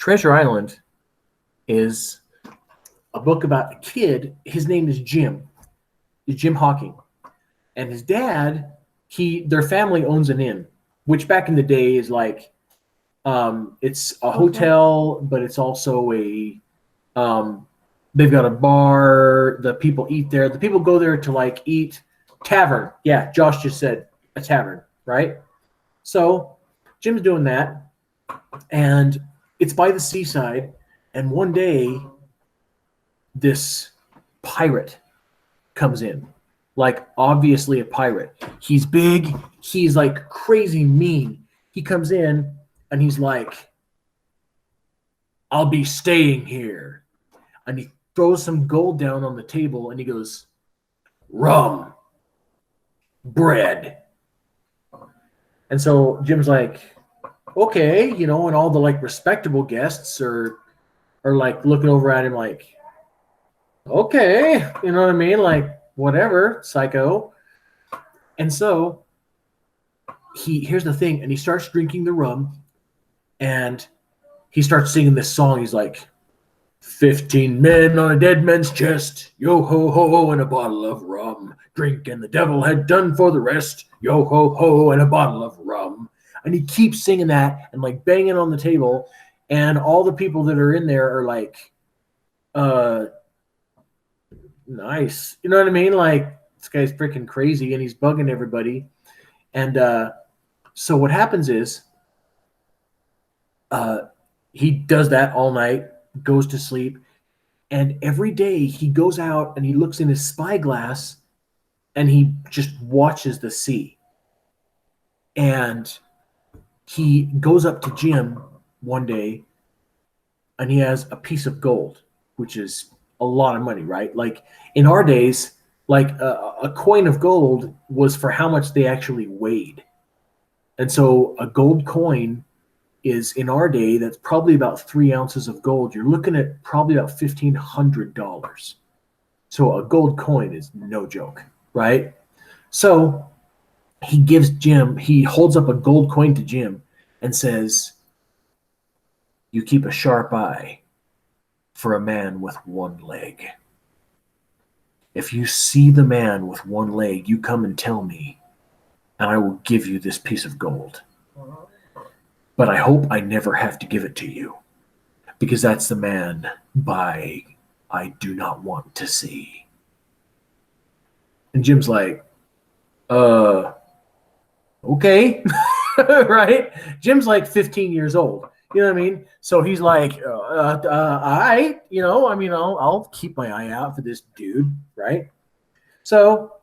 Treasure Island is a book about a kid. His name is Jim. Is Jim Hawking. And his dad, their family owns an inn, which back in the day is like, it's a hotel, but it's also they've got a bar. The people eat there. The people go there to like eat. Tavern. Yeah, Josh just said a tavern, right? So Jim's doing that, and it's by the seaside. And one day, this pirate comes in, like obviously a pirate. He's big. He's like crazy mean. He comes in and he's like, "I'll be staying here." And he throws some gold down on the table and he goes, "Rum, bread." And so Jim's like, "Okay," and all the like respectable guests are like looking over at him like, "Okay," you know what I mean? Like, whatever, psycho. And so here's the thing, and he starts drinking the rum, and he starts singing this song. He's like, 15 men on a dead man's chest, yo ho ho, and a bottle of rum. Drink and the devil had done for the rest, yo ho ho, and a bottle of rum. And he keeps singing that and like banging on the table, and all the people that are in there are like, nice. You know what I mean? Like, this guy's freaking crazy and he's bugging everybody. And so what happens is he does that all night, goes to sleep, and every day he goes out and he looks in his spyglass and he just watches the sea. And he goes up to Jim one day and he has a piece of gold, which is a lot of money, right? Like in our days, like a coin of gold was for how much they actually weighed. And so a gold coin is, in our day, that's probably about 3 ounces of gold. You're looking at probably about $1,500. So a gold coin is no joke, right? So he holds up a gold coin to Jim and says, "You keep a sharp eye for a man with one leg. If you see the man with one leg, you come and tell me, and I will give you this piece of gold. But I hope I never have to give it to you, because that's the man I do not want to see." And Jim's like, okay, right? Jim's like 15 years old. You know what I mean? So he's like, all right, I'll keep my eye out for this dude, right? So,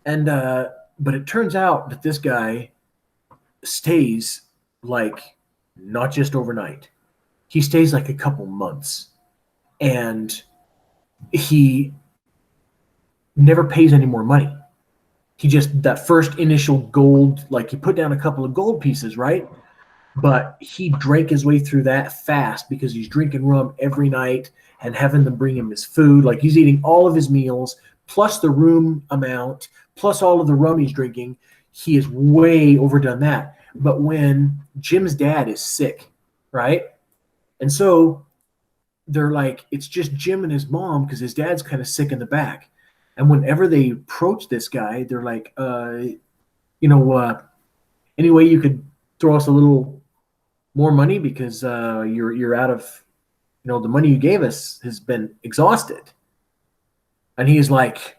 and, but it turns out that this guy stays like not just overnight. He stays like a couple months, and he never pays any more money. He just, that first initial gold, like he put down a couple of gold pieces, right? But he drank his way through that fast because he's drinking rum every night and having them bring him his food. Like he's eating all of his meals, plus the room amount, plus all of the rum he's drinking. He has way overdone that. But when Jim's dad is sick, right? And so they're like, it's just Jim and his mom because his dad's kind of sick in the back. And whenever they approach this guy, they're like, any way you could throw us a little more money because you're out of, the money you gave us has been exhausted. And he's like,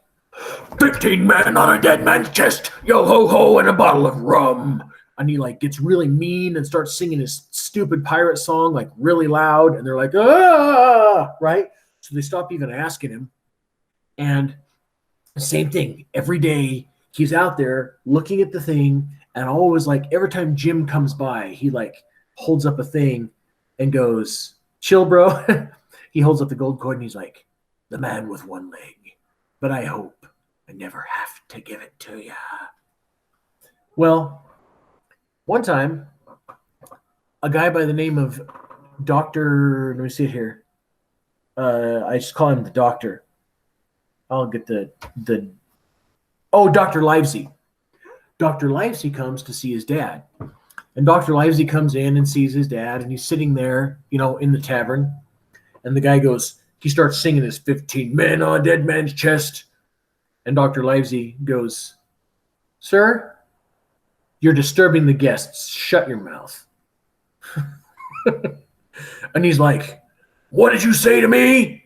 15 men on a dead man's chest, yo ho ho, and a bottle of rum. And he like gets really mean and starts singing his stupid pirate song like really loud. And they're like, ah, right? So they stop even asking him. And the same thing every day. He's out there looking at the thing, and always like every time Jim comes by, he like holds up a thing and goes, "Chill, bro." He holds up the gold coin and he's like, "The man with one leg, but I hope I never have to give it to you." Well, one time, a guy by the name of Dr. Let me see it here. I just call him the doctor. I'll get Dr. Livesey. Dr. Livesey comes to see his dad. And Dr. Livesey comes in and sees his dad, and he's sitting there, in the tavern. And the guy he starts singing his 15 men on a dead man's chest. And Dr. Livesey goes, "Sir, you're disturbing the guests. Shut your mouth." And he's like, "What did you say to me?"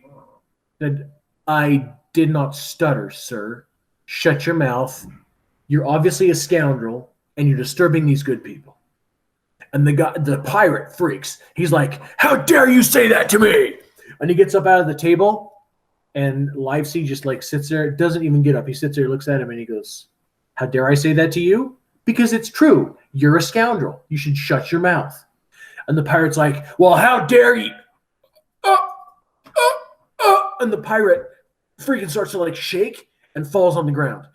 And "I did not stutter, sir. Shut your mouth. You're obviously a scoundrel, and you're disturbing these good people." And the pirate freaks. He's like, "How dare you say that to me?" And he gets up out of the table, and Livesey just like sits there, doesn't even get up. He sits there, looks at him, and he goes, "How dare I say that to you? Because it's true. You're a scoundrel. You should shut your mouth." And the pirate's like, "Well, how dare you?" And the pirate freaking starts to like shake and falls on the ground.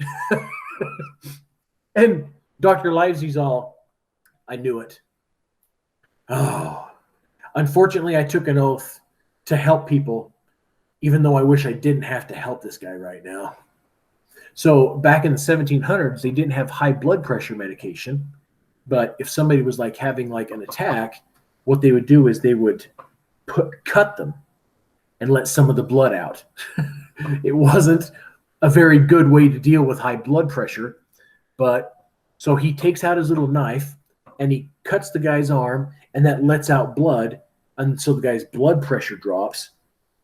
And Dr. Livesey's all, "I knew it. Oh, unfortunately, I took an oath to help people, even though I wish I didn't have to help this guy right now." So back in the 1700s, they didn't have high blood pressure medication. But if somebody was like having like an attack, what they would do is they would cut them and let some of the blood out. It wasn't a very good way to deal with high blood pressure. But so he takes out his little knife and he cuts the guy's arm, and that lets out blood. And so the guy's blood pressure drops.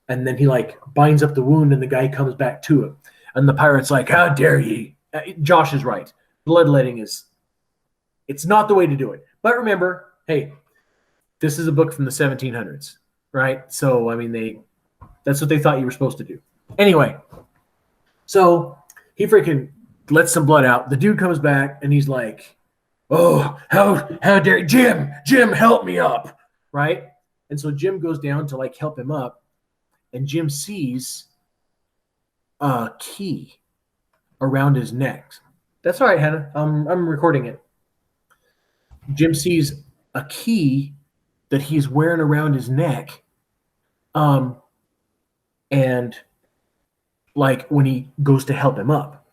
And then he like binds up the wound, and the guy comes back to it. And the pirate's like, "How dare ye?" Josh is right. Bloodletting it's not the way to do it. But remember, hey, this is a book from the 1700s, right? So, I mean, that's what they thought you were supposed to do. Anyway, so he freaking lets some blood out. The dude comes back, and he's like, "Oh, how dare Jim, help me up," right? And so Jim goes down to like help him up, and Jim sees a key around his neck. That's all right, Hannah. I'm recording it. Jim sees a key that he's wearing around his neck. And like when he goes to help him up,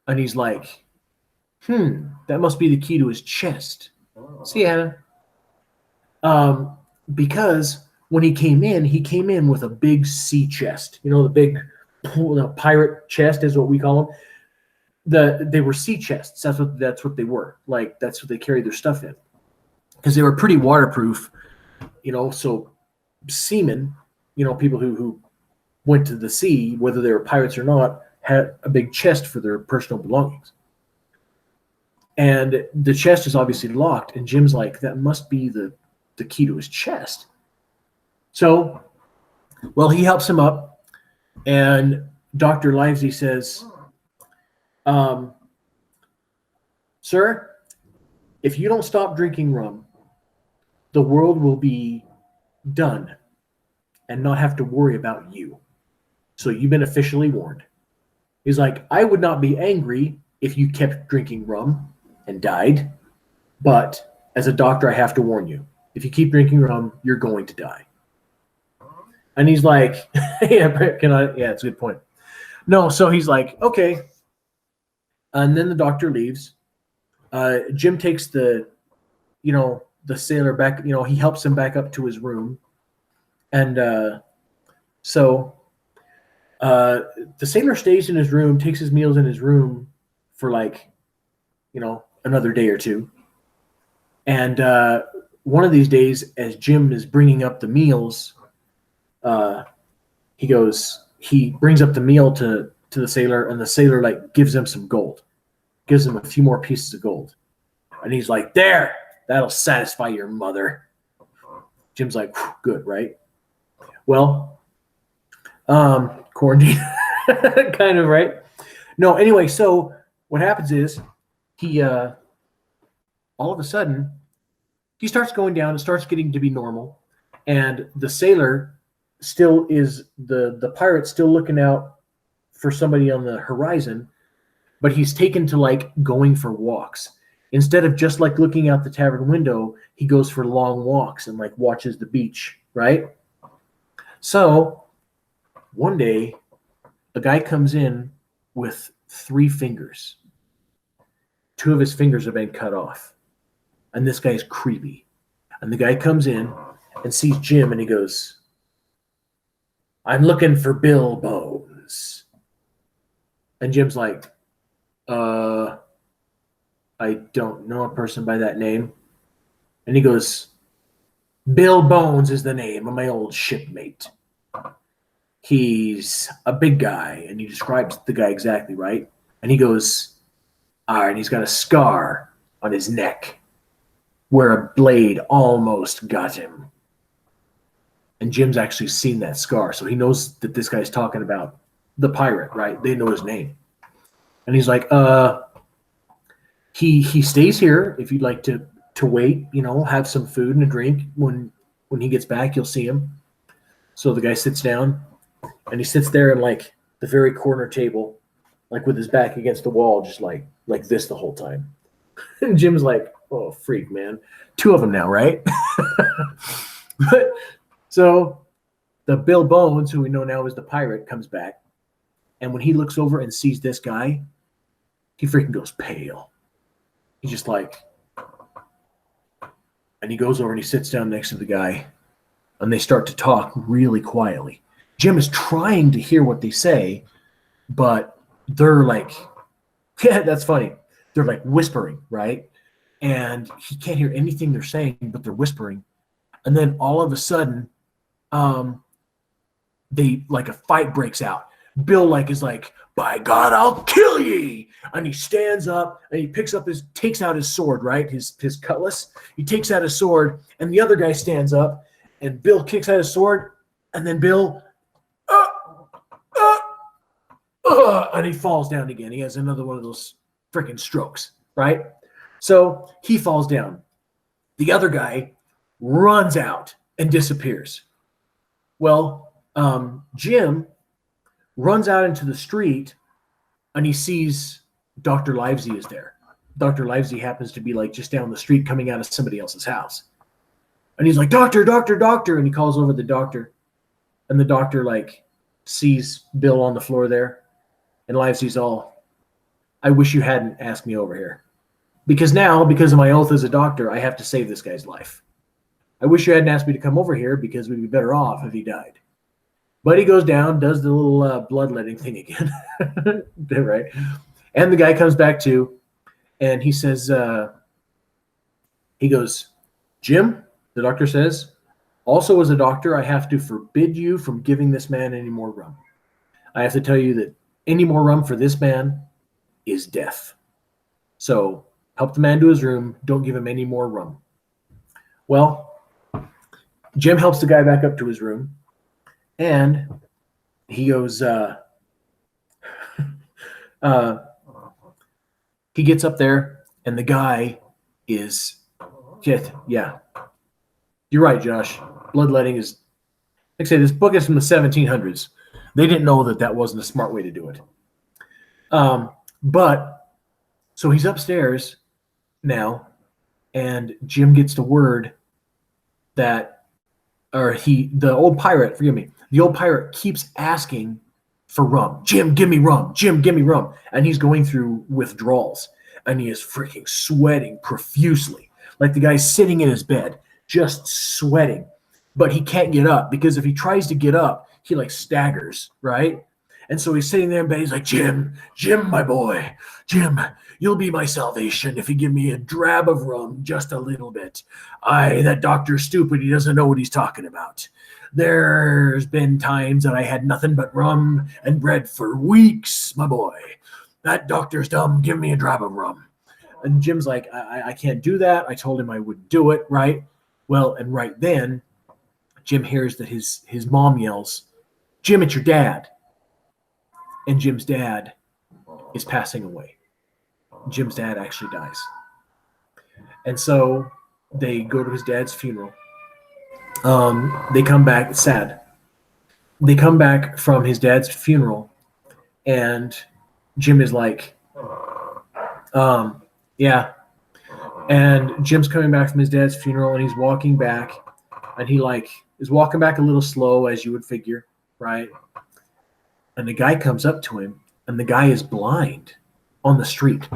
and he's like, that must be the key to his chest. See, Hannah? Because when he came in with a big sea chest. The big pirate chest is what we call them. They were sea chests. That's what they were. Like that's what they carried their stuff in, because they were pretty waterproof. So seamen, people who went to the sea, whether they were pirates or not, had a big chest for their personal belongings. And the chest is obviously locked, and Jim's like, that must be the key to his chest. So, well, he helps him up, and Dr. Livesey says, "Sir, if you don't stop drinking rum, the world will be done and not have to worry about you. So you've been officially warned." He's like, "I would not be angry if you kept drinking rum and died, but as a doctor, I have to warn you. If you keep drinking rum, you're going to die." And he's like, yeah, it's a good point. No, so he's like, okay. And then the doctor leaves. Jim takes the sailor back, he helps him back up to his room. And so the sailor stays in his room, takes his meals in his room for another day or two. And one of these days, as Jim is bringing up the meals, he brings up the meal to the sailor, and the sailor gives him some gold, gives him a few more pieces of gold. And he's like, "There, that'll satisfy your mother." Jim's like, "Good, right?" Well, quarantine, kind of, right? No, anyway, so what happens is he, all of a sudden, he starts going down and starts getting to be normal. And the sailor still is, the pirate's still looking out for somebody on the horizon, but he's taken to going for walks. Instead of just looking out the tavern window, he goes for long walks and watches the beach, right? So one day, a guy comes in with 3 fingers. 2 of his fingers have been cut off. And this guy's creepy. And the guy comes in and sees Jim, and he goes, "I'm looking for Bill Bones." And Jim's like, I don't know a person by that name. And he goes, "Bill Bones is the name of my old shipmate. He's a big guy." And he describes the guy exactly, right? And he goes, "All right, he's got a scar on his neck where a blade almost got him." And Jim's actually seen that scar, so he knows that this guy's talking about the pirate, right? They know his name. And he's like, he stays here if you'd like to wait, have some food and a drink. When he gets back, you'll see him. So the guy sits down, and he sits there in like the very corner table, like with his back against the wall, just like this the whole time. And Jim's like, "Oh, freak, man. 2 of them now, right?" But so the Bill Bones, who we know now is the pirate, comes back. And when he looks over and sees this guy, he freaking goes pale. He's just like, and he goes over and he sits down next to the guy, and they start to talk really quietly. Jim is trying to hear what they say, but they're like, yeah, that's funny. They're like whispering, right? And he can't hear anything they're saying, but they're whispering. And then all of a sudden, they like a fight breaks out. Bill is like, "By God, I'll kill ye!" And he stands up and he takes out his sword, right? His cutlass. He takes out his sword, and the other guy stands up, and Bill kicks out his sword, and then Bill, and he falls down again. He has another one of those freaking strokes, right? So he falls down. The other guy runs out and disappears. Well, Jim runs out into the street, and he sees Dr. Livesey is there. Dr. Livesey happens to be like just down the street coming out of somebody else's house. And he's like, "Doctor, doctor, doctor." And he calls over the doctor. And the doctor sees Bill on the floor there. And Livesey's all, "I wish you hadn't asked me over here. Because now, because of my oath as a doctor, I have to save this guy's life. I wish you hadn't asked me to come over here because we'd be better off if he died." But he goes down, does the little bloodletting thing again, right? And the guy comes back too, and he says, he goes, "Jim," the doctor says, "also as a doctor, I have to forbid you from giving this man any more rum. I have to tell you that any more rum for this man is death. So help the man to his room. Don't give him any more rum." Well, Jim helps the guy back up to his room. And he goes, he gets up there, and the guy is, yeah. You're right, Josh. Bloodletting is, like I say, this book is from the 1700s. They didn't know that wasn't a smart way to do it. But, so he's upstairs now, and Jim gets the word that, the old pirate keeps asking for rum. "Jim, give me rum. Jim, give me rum." And he's going through withdrawals, and he is freaking sweating profusely. Like the guy's sitting in his bed, just sweating. But he can't get up, because if he tries to get up, he staggers, right? And so he's sitting there in bed. He's like, "Jim, Jim, my boy, Jim, you'll be my salvation if you give me a drab of rum, just a little bit. That doctor's stupid. He doesn't know what he's talking about. There's been times that I had nothing but rum and bread for weeks, my boy. That doctor's dumb. Give me a drab of rum." And Jim's like, I can't do that. I told him I would do it, right? Well, and right then, Jim hears that his mom yells, "Jim, it's your dad." And Jim's dad is passing away. Jim's dad actually dies. And so they go to his dad's funeral. They come back, it's sad. They come back from his dad's funeral, and Jim is like, yeah. And Jim's coming back from his dad's funeral, and he's walking back, and he is walking back a little slow, as you would figure, right? And the guy comes up to him, and the guy is blind. on the street.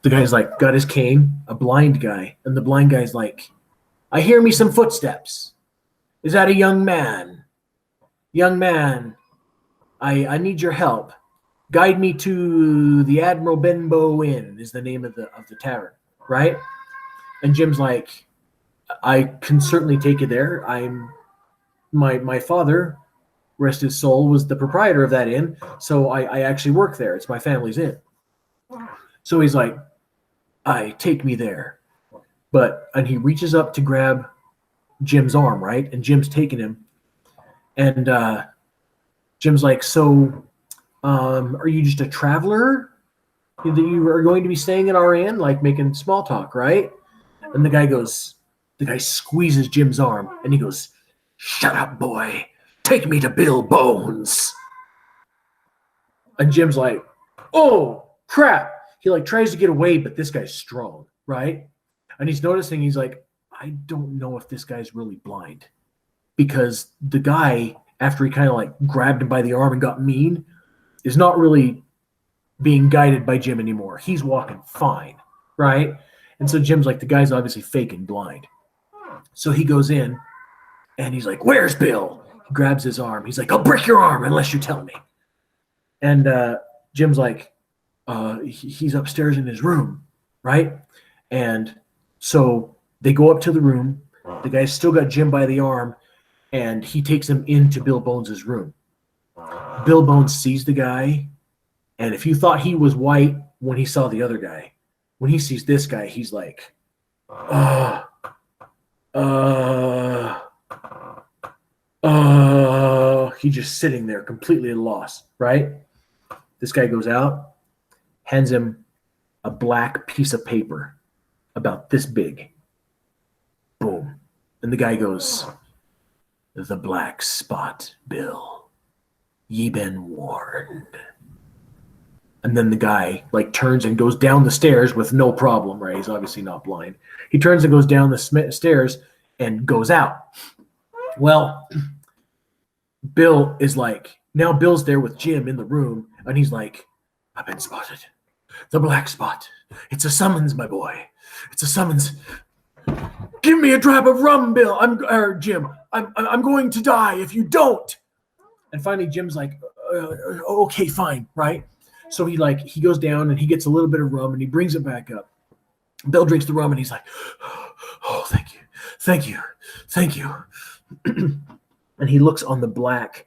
The guy's like got his cane, a blind guy, and the blind guy's like, I hear me some footsteps. Is that a young man? Young man, I need your help. Guide me to the Admiral Benbow Inn is the name of the tavern, right? And Jim's like, I can certainly take you there. My father, rest his soul, was the proprietor of that inn, so I actually work there. It's my family's inn. So he's like, take me there. And he reaches up to grab Jim's arm, right? And Jim's taking him. And Jim's like, so are you just a traveler that you are going to be staying at our inn, like making small talk, right? And the guy squeezes Jim's arm and he goes, shut up, boy. Take me to Bill Bones. And Jim's like, oh, crap. He like tries to get away, but this guy's strong, right? And he's noticing, he's like, I don't know if this guy's really blind. Because the guy, after he kind of like grabbed him by the arm and got mean, is not really being guided by Jim anymore. He's walking fine, right? And so Jim's like, the guy's obviously faking blind. So he goes in and he's like, where's Bill? He grabs his arm. He's like, I'll break your arm unless you tell me. And Jim's like, he's upstairs in his room, right? And so they go up to the room. The guy's still got Jim by the arm, and he takes him into Bill Bones' room. Bill Bones sees the guy, and if you thought he was white when he saw the other guy, when he sees this guy, he's like, he's just sitting there completely at a loss, right? This guy goes out, hands him a black piece of paper about this big. Boom. And the guy goes, the black spot, Bill. Ye been warned. And then the guy like turns and goes down the stairs with no problem, right? He's obviously not blind. He turns and goes down the stairs and goes out. Well, Bill is like, now Bill's there with Jim in the room, and he's like, I've been spotted. The black spot. It's a summons, my boy. It's a summons. Give me a drop of rum, Bill. Jim. I'm going to die if you don't. And finally, Jim's like, okay, fine, right? So he goes down and he gets a little bit of rum and he brings it back up. Bill drinks the rum and he's like, oh, thank you. And he looks on the black.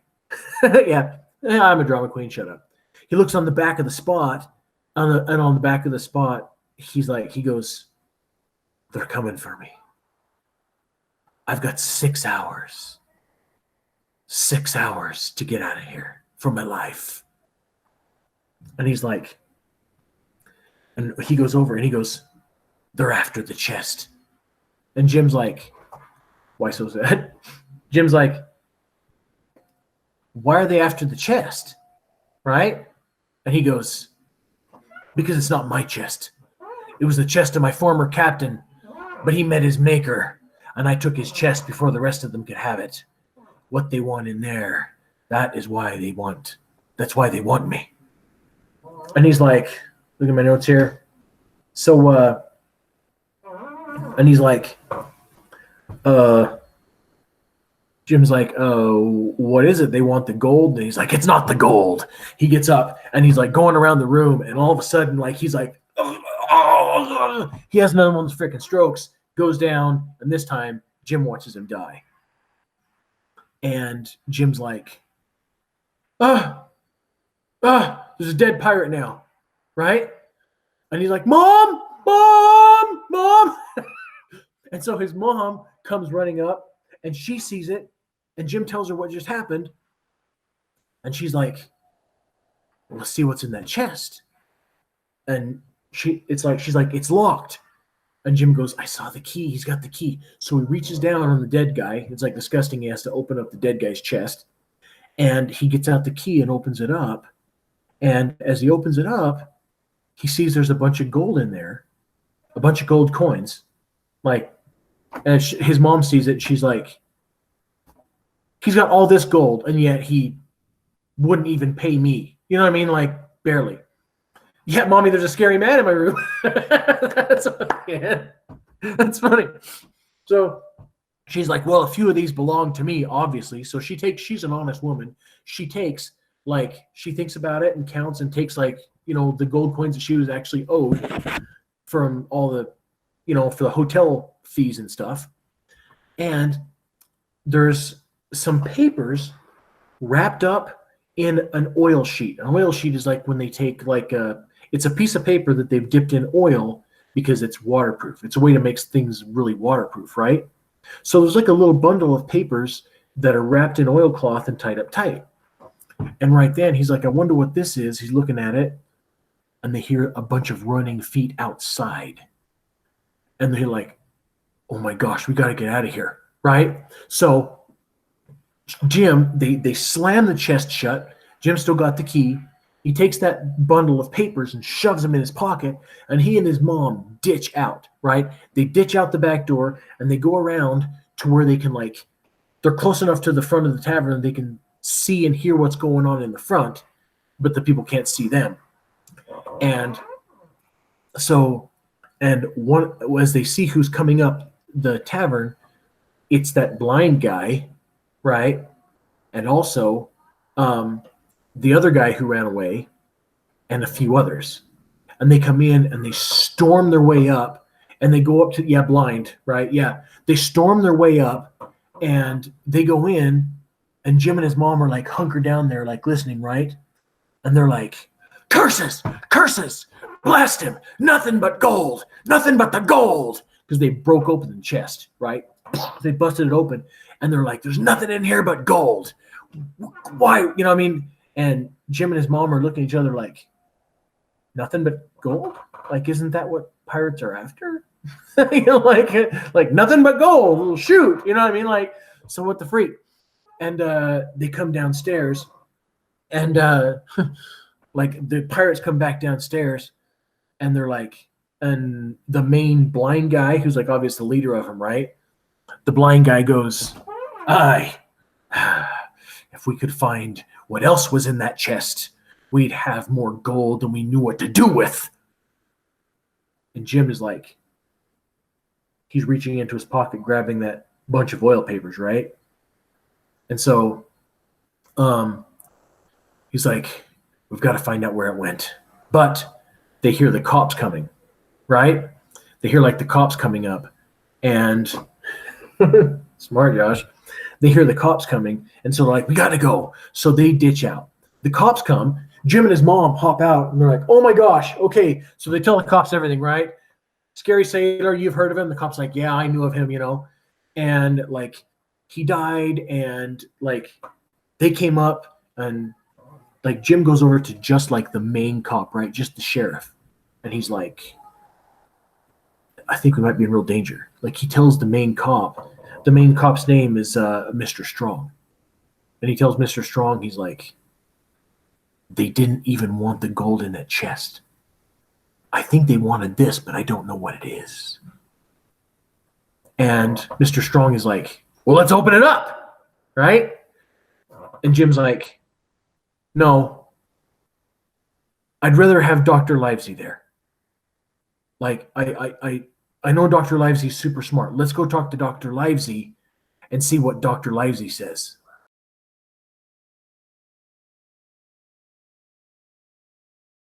Yeah, I'm a drama queen. Shut up. He looks on the back of the spot, on the back of the spot, he goes, they're coming for me. I've got 6 hours. 6 hours to get out of here for my life. And he's like, and he goes over and he goes, they're after the chest. And Jim's like, why so sad? Jim's like, why are they after the chest? Right? And he goes, because it's not my chest. It was the chest of my former captain, but he met his maker, and I took his chest before the rest of them could have it. What they want in there, that's why they want me. And he's like, look at my notes here. So, and he's like, Jim's like, oh, what is it? They want the gold. And he's like, it's not the gold. He gets up and he's like going around the room, and all of a sudden, like, he's like, he has another one of those freaking strokes, goes down, and this time Jim watches him die. And Jim's like, there's a dead pirate now, right? And he's like, Mom. And so his mom comes running up, and she sees it, and Jim tells her what just happened. And she's like, well, let's see what's in that chest. And she's like, it's locked. And Jim goes, I saw the key. He's got the key. So he reaches down on the dead guy. It's like disgusting. He has to open up the dead guy's chest. And he gets out the key and opens it up. And as he opens it up, he sees there's a bunch of gold in there, a bunch of gold coins. Like, and his mom sees it. She's like, he's got all this gold, and yet he wouldn't even pay me. You know what I mean? Like, barely. Yeah, mommy, there's a scary man in my room. That's funny. That's funny. So she's like, well, a few of these belong to me, obviously. So she's an honest woman. She thinks about it and counts and takes the gold coins that she was actually owed from all the, for the hotel fees and stuff. And there's some papers wrapped up in an oil sheet. An oil sheet is like when they take it's a piece of paper that they've dipped in oil because it's waterproof. It's a way to make things really waterproof, right? So there's like a little bundle of papers that are wrapped in oilcloth and tied up tight. And right then he's like, I wonder what this is. He's looking at it, and they hear a bunch of running feet outside. And they're like, oh my gosh, we got to get out of here, right? So Jim, they slam the chest shut. Jim still got the key. He takes that bundle of papers and shoves them in his pocket, and he and his mom ditch out, right? They ditch out the back door, and they go around to where they can, they're close enough to the front of the tavern they can see and hear what's going on in the front, but the people can't see them. And so, as they see who's coming up the tavern, it's that blind guy, right? And also the other guy who ran away and a few others. And they come in and they storm their way up, and they go up to, blind, right? Yeah. They storm their way up, and they go in, and Jim and his mom are hunkered down there, listening, right? And they're like, curses, curses, blast him, nothing but gold, nothing but the gold. Because they broke open the chest, right? They busted it open, and they're like, there's nothing in here but gold. Why? And Jim and his mom are looking at each other like, nothing but gold? Isn't that what pirates are after? like nothing but gold. We'll shoot. You know what I mean? So what the freak? And they come downstairs, and the pirates come back downstairs, and they're like, and the main blind guy, who's obviously the leader of them, right? The blind guy goes, aye, if we could find what else was in that chest, we'd have more gold than we knew what to do with. And Jim is he's reaching into his pocket, grabbing that bunch of oil papers, right? And so he's like, we've got to find out where it went. But they hear the cops coming, right? They hear the cops coming up, and smart, Josh. They hear the cops coming, and so they're like, we got to go. So they ditch out. The cops come. Jim and his mom hop out, and they're like, oh my gosh, okay. So they tell the cops everything, right? Scary Sailor, you've heard of him? The cop's like, yeah, I knew of him, And he died, and they came up, and Jim goes over to just the main cop, right? Just the sheriff. And he's like, I think we might be in real danger. He tells the main cop's name is Mr. Strong. And he tells Mr. Strong, he's like, they didn't even want the gold in that chest. I think they wanted this, but I don't know what it is. And Mr. Strong is like, well, let's open it up, right? And Jim's like, no, I'd rather have Dr. Livesey there. I know Dr. Livesey's super smart. Let's go talk to Dr. Livesey and see what Dr. Livesey says.